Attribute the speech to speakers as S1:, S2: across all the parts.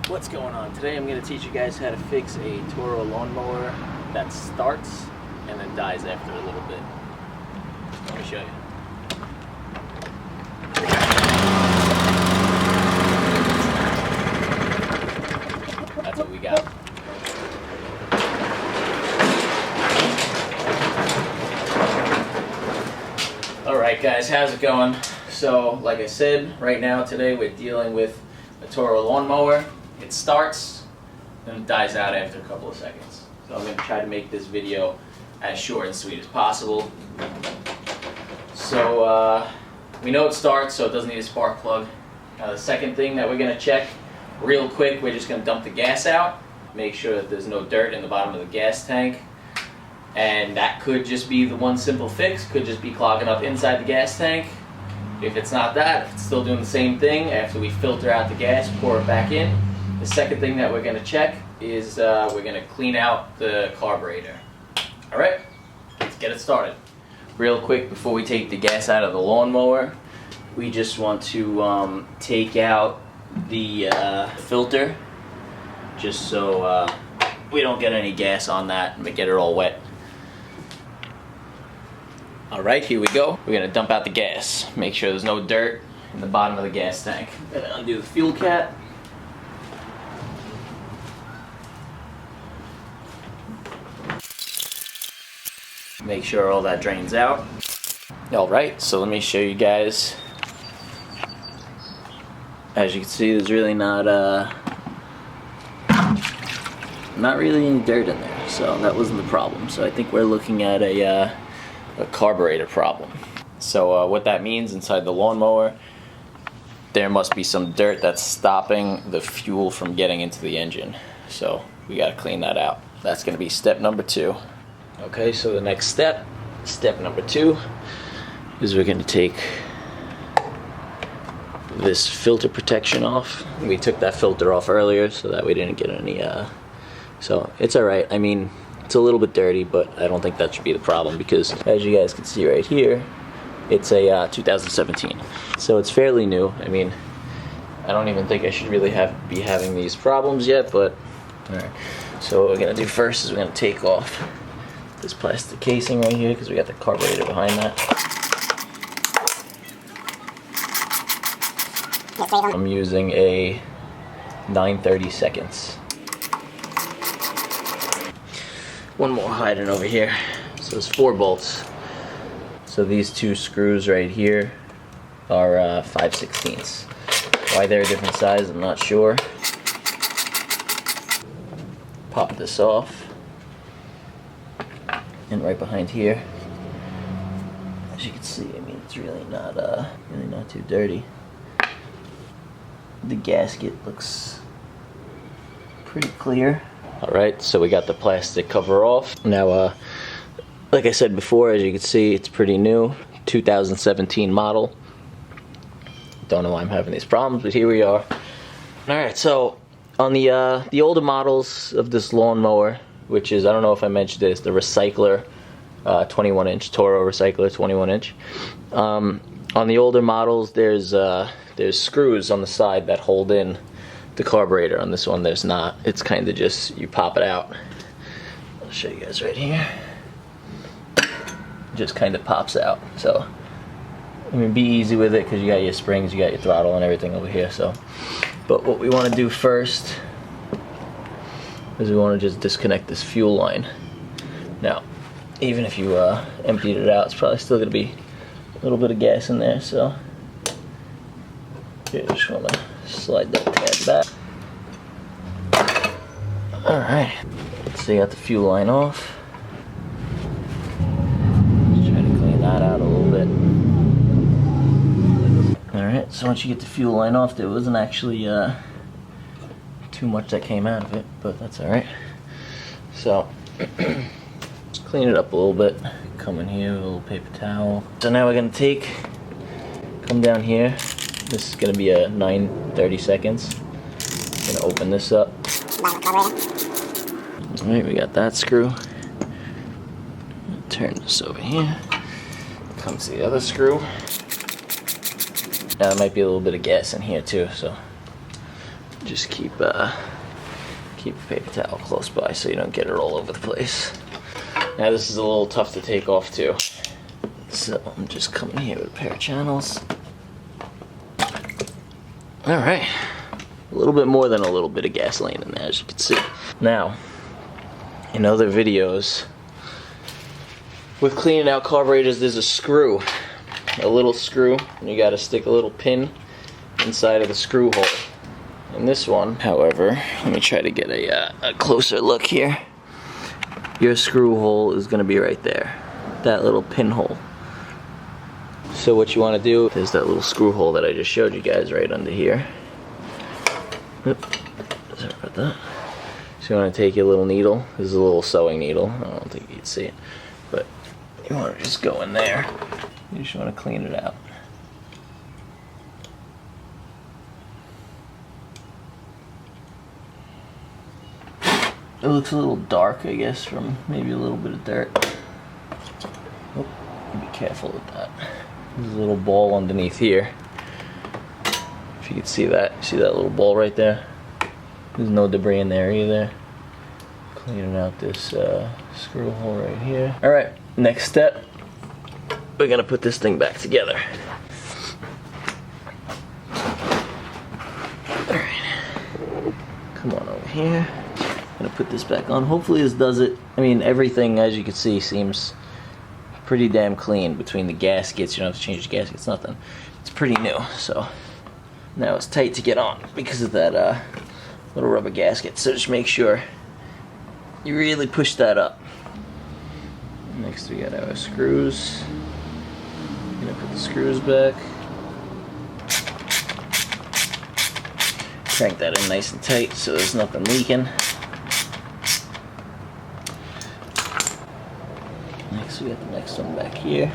S1: What's going on? Today I'm going to teach you guys how to fix a Toro lawnmower that starts and then dies after a little bit. Let me show you. That's what we got. Alright guys, how's it going? So like I said, right now today we're dealing with a Toro lawnmower. It starts and it dies out after a couple of seconds. So I'm going to try to make this video as short and sweet as possible. So we know it starts, so it doesn't need a spark plug. Now the second thing that we're going to check real quick, we're just going to dump the gas out. Make sure that there's no dirt in the bottom of the gas tank. And that could just be the one simple fix, could just be clogging up inside the gas tank. If it's not that, if it's still doing the same thing, after we filter out the gas, pour it back in. The second thing that we're going to check is we're going to clean out the carburetor. Alright, let's get it started. Real quick, before we take the gas out of the lawnmower, we just want to take out the filter, just so we don't get any gas on that and get it all wet. Alright, here we go. We're going to dump out the gas. Make sure there's no dirt in the bottom of the gas tank. I'm going to undo the fuel cap. Make sure all that drains out. Alright, so let me show you guys. As you can see, there's really not really any dirt in there, so that wasn't the problem. So I think we're looking at a carburetor problem. So what that means inside the lawnmower, there must be some dirt that's stopping the fuel from getting into the engine. So we got to clean that out. That's going to be step number 2. Okay, so the next step number 2, is we're going to take this filter protection off. We took that filter off earlier so that we didn't get any, so it's alright. I mean, it's a little bit dirty, but I don't think that should be the problem because, as you guys can see right here, it's a 2017. So it's fairly new. I mean, I don't even think I should really be having these problems yet, but alright. So what we're going to do first is we're going to take off this plastic casing right here because we got the carburetor behind that. I'm using a 9/32. One more hiding over here. So there's 4 bolts. So these 2 screws right here are 5/16. Why they're a different size, I'm not sure. Pop this off. And right behind here, as you can see, I mean, it's really not too dirty. The gasket looks pretty clear. Alright, so we got the plastic cover off. Now, like I said before, as you can see, it's pretty new. 2017 model. Don't know why I'm having these problems, but here we are. Alright, so on the older models of this lawnmower, which is, I don't know if I mentioned this, the Recycler 21-inch, Toro Recycler 21-inch. On the older models, there's screws on the side that hold in the carburetor. On this one, there's not. It's kind of just, you pop it out. I'll show you guys right here. It just kind of pops out. So, I mean, be easy with it because you got your springs, you got your throttle and everything over here. So, but what we want to do first is we want to just disconnect this fuel line. Now, even if you emptied it out, it's probably still going to be a little bit of gas in there, so you just want to slide that tab back. Alright, so you got the fuel line off. Just try to clean that out a little bit. Alright, so once you get the fuel line off, there wasn't actually too much that came out of it, but that's alright. So, just clean it up a little bit. Come in here with a little paper towel. So now we're going to come down here. This is going to be a 9/32. I'm going to open this up. Alright, we got that screw. Turn this over here. Comes the other screw. Now there might be a little bit of gas in here too, so Just keep a paper towel close by so you don't get it all over the place. Now this is a little tough to take off too. So I'm just coming here with a pair of channels. Alright. A little bit more than a little bit of gasoline in there, as you can see. Now, in other videos, with cleaning out carburetors, there's a screw. A little screw, and you gotta stick a little pin inside of the screw hole. In this one, however, let me try to get a closer look here. Your screw hole is gonna be right there. That little pinhole. So what you wanna do, there's that little screw hole that I just showed you guys right under here. Oop, sorry about that. So you wanna take your little needle, this is a little sewing needle, I don't think you can see it, but you wanna just go in there. You just wanna clean it out. It looks a little dark, I guess, from maybe a little bit of dirt. Oh, be careful with that. There's a little ball underneath here. If you can see that little ball right there? There's no debris in there either. Cleaning out this screw hole right here. Alright, next step. We're gonna put this thing back together. Alright. Come on over here. Gonna put this back on. Hopefully this does it. I mean, everything, as you can see, seems pretty damn clean between the gaskets. You don't have to change the gaskets, nothing. It's pretty new, so now it's tight to get on because of that little rubber gasket. So just make sure you really push that up. Next we got our screws. Gonna put the screws back. Crank that in nice and tight so there's nothing leaking. Next we got the next one back here.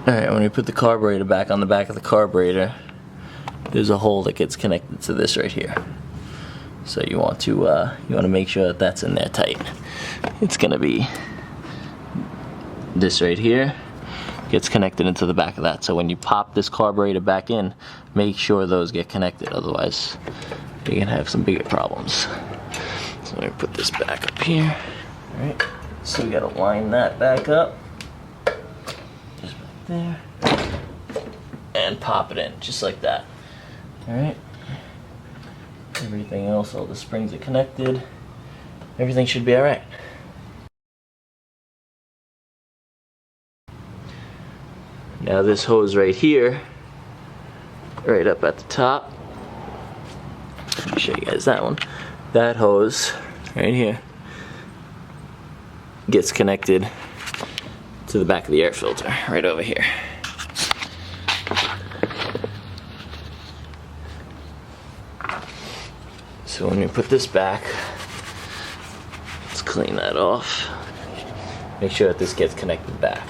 S1: Alright, when we put the carburetor back on the back of the carburetor, there's a hole that gets connected to this right here. So you want to make sure that that's in there tight. It's gonna be this right here gets connected into the back of that. So when you pop this carburetor back in, make sure those get connected, otherwise you're gonna have some bigger problems. So I'm gonna put this back up here. Alright, so we gotta line that back up. Just back there. And pop it in, just like that. Alright. Everything else, all the springs are connected. Everything should be alright. Now this hose right here, right up at the top, let me show you guys that one. That hose right here gets connected to the back of the air filter, right over here. So when we put this back, let's clean that off. Make sure that this gets connected back.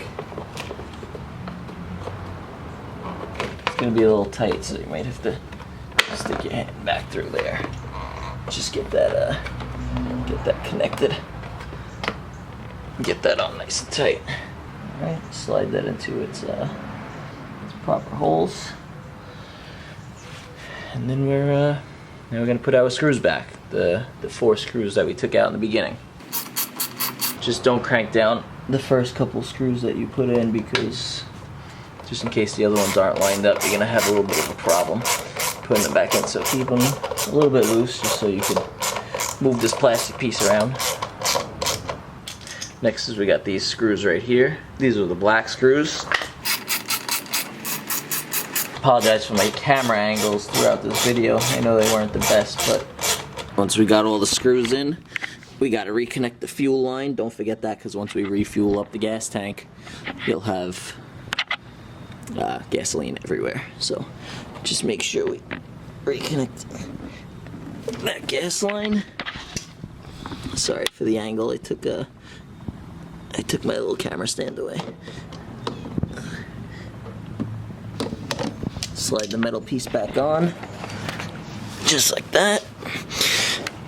S1: It's gonna be a little tight, so you might have to stick your hand back through there. Just get that connected. Get that on nice and tight. Alright, slide that into its proper holes. And then now we're gonna put our screws back. The 4 screws that we took out in the beginning. Just don't crank down the first couple screws that you put in, because just in case the other ones aren't lined up, you're gonna have a little bit of a problem putting them back in. So keep them a little bit loose just so you can move this plastic piece around. Next is we got these screws right here. These are the black screws. Apologize for my camera angles throughout this video. I know they weren't the best, but once we got all the screws in, we got to reconnect the fuel line. Don't forget that, because once we refuel up the gas tank, you'll have gasoline everywhere. So just make sure we reconnect that gas line. Sorry for the angle. I took my little camera stand away. Slide the metal piece back on, just like that.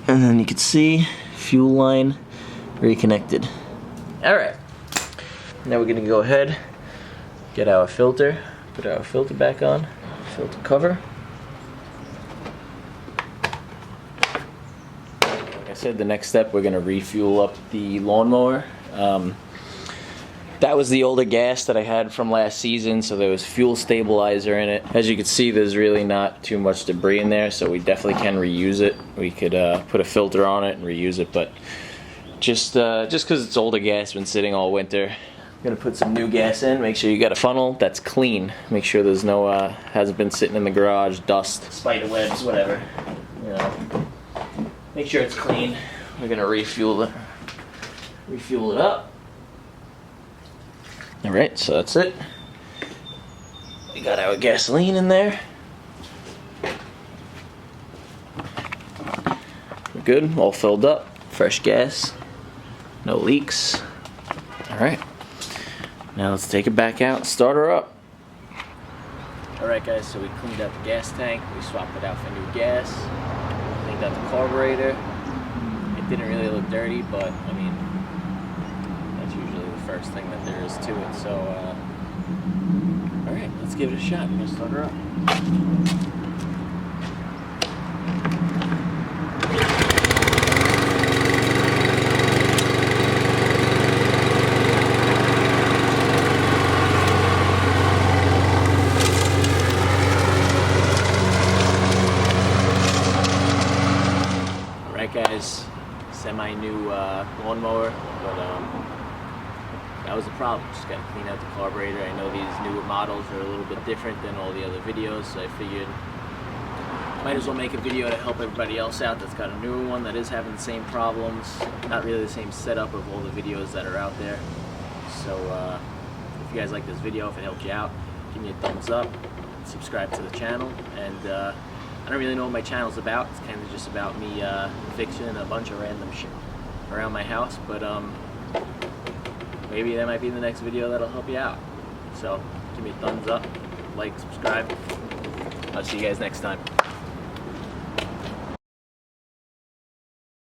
S1: And then you can see fuel line reconnected. Alright, now we're gonna go ahead, get our filter, put our filter back on, filter cover. said, the next step, we're gonna refuel up the lawnmower. That was the older gas that I had from last season, so there was fuel stabilizer in it. As you can see, there's really not too much debris in there, so we definitely can reuse it. We could put a filter on it and reuse it, but just because it's older gas, been sitting all winter, I'm gonna put some new gas in. Make sure you got a funnel that's clean. Make sure there's no hasn't been sitting in the garage, dust, spider webs, whatever. You know, make sure it's clean. We're gonna refuel it up. All right, so that's it. We got our gasoline in there. We're good, all filled up, fresh gas, no leaks. All right, now let's take it back out and start her up. All right, guys, so we cleaned out the gas tank. We swapped it out for new gas. Cleaned out the carburetor. It didn't really look dirty, but I mean, first thing that there is to it. So all right, let's give it a shot. I'm gonna start her up. All right, guys, semi-new lawnmower, but that was the problem. Just got to clean out the carburetor. I know these newer models are a little bit different than all the other videos, so I figured might as well make a video to help everybody else out that's got a newer one that is having the same problems. Not really the same setup of all the videos that are out there. So if you guys like this video, if it helped you out, give me a thumbs up, subscribe to the channel, and I don't really know what my channel's about. It's kind of just about me fixing a bunch of random shit around my house, but maybe that might be the next video that'll help you out. So give me a thumbs up, like, subscribe. I'll see you guys next time.